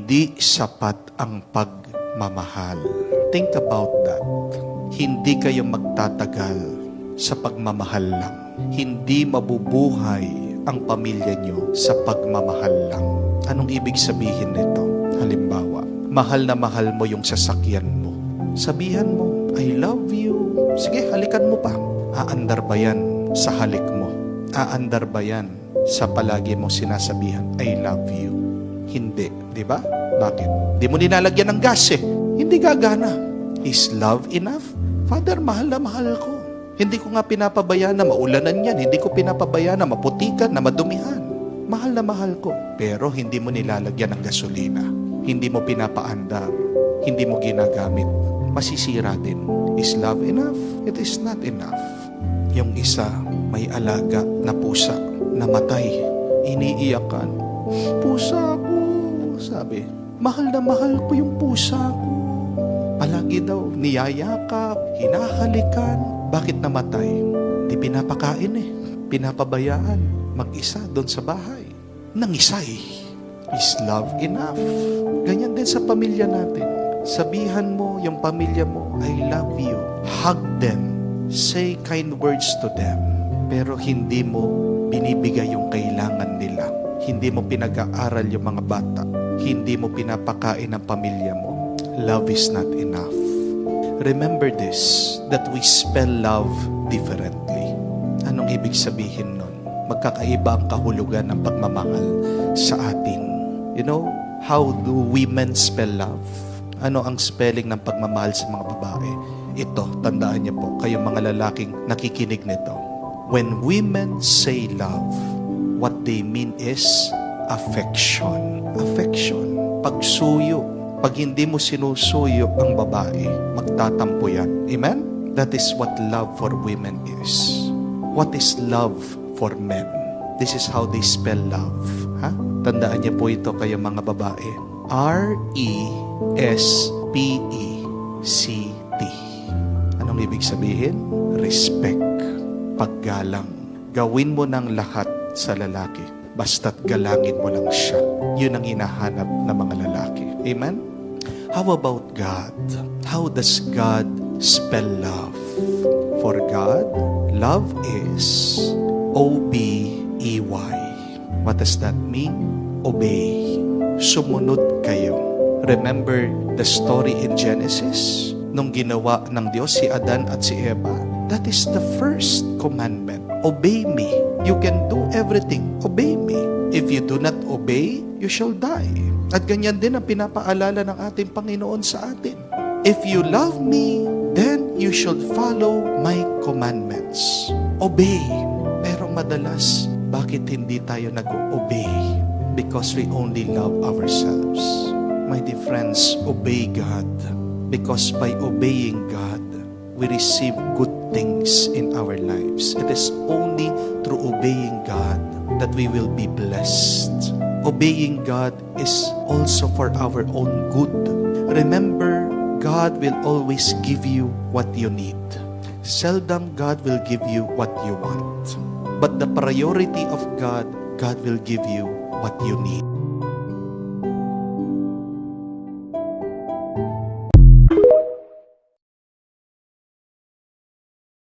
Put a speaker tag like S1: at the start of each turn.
S1: hindi sapat ang pagmamahal. Think about that. Hindi kayo magtatagal sa pagmamahal lang. Hindi mabubuhay ang pamilya nyo sa pagmamahal lang. Anong ibig sabihin nito? Halimbawa, mahal na mahal mo yung sasakyan mo. Sabihan mo, I love you. Sige, halikan mo pa. Aandar ba yan sa halik mo? Aandar ba yan sa palagi mo sinasabihan, I love you? Hindi, di ba? Bakit? Di mo nilalagyan ng gas eh. Hindi gagana. Is love enough? Father, mahal na mahal ko. Hindi ko nga pinapabayaan na maulanan yan. Hindi ko pinapabayaan na maputikan, na madumihan. Mahal na mahal ko. Pero hindi mo nilalagyan ng gasolina. Hindi mo pinapaandar. Hindi mo ginagamit. Masisira din. Is love enough? It is not enough. Yung isa, may alaga na pusa, namatay. Iniiyakan. Pusa ko, sabi. Mahal na mahal ko yung pusa ko. Palagi daw, niyayakap, hinahalikan. Bakit namatay? Di pinapakain eh. Pinapabayaan. Mag-isa doon sa bahay. Nangisay. Is love enough? Ganyan din sa pamilya natin. Sabihan mo yung pamilya mo, I love you. Hug them. Say kind words to them. Pero hindi mo binibigay yung kailangan nila. Hindi mo pinag-aaral yung mga bata. Hindi mo pinapakain ang pamilya mo. Love is not enough. Remember this, that we spell love differently. Anong ibig sabihin nun? Magkakaiba ang kahulugan ng pagmamahal sa atin. You know, how do women spell love? Ano ang spelling ng pagmamahal sa mga babae? Ito, tandaan niyo po, kayong mga lalaking nakikinig nito. When women say love, what they mean is affection. Affection. Pagsuyo. Pag hindi mo sinusuyo ang babae, magtatampo yan. Amen? That is what love for women is. What is love for men? This is how they spell love. Ha? Tandaan niyo po ito kayo mga babae. R-E-S-P-E-C-T. Anong ibig sabihin? Respect. Paggalang. Gawin mo ng lahat sa lalaki. Basta't galangin mo lang siya. Yun ang hinahanap ng mga lalaki. Amen? How about God? How does God spell love? For God, love is O-B-E-Y. What does that mean? Obey. Sumunod kayo. Remember the story in Genesis? Nung ginawa ng Diyos si Adan at si Eva? That is the first commandment. Obey me. You can do everything. Obey me. If you do not obey, you shall die. At ganyan din ang pinapaalala ng ating Panginoon sa atin. If you love me, then you should follow my commandments. Obey. Pero madalas, bakit hindi tayo nag-obey? Because we only love ourselves. My dear friends, obey God. Because by obeying God, we receive good things in our lives. It is only through obeying God that we will be blessed. Obeying God is also for our own good. Remember, God will always give you what you need. Seldom God will give you what you want. But the priority of God, God will give you what you need.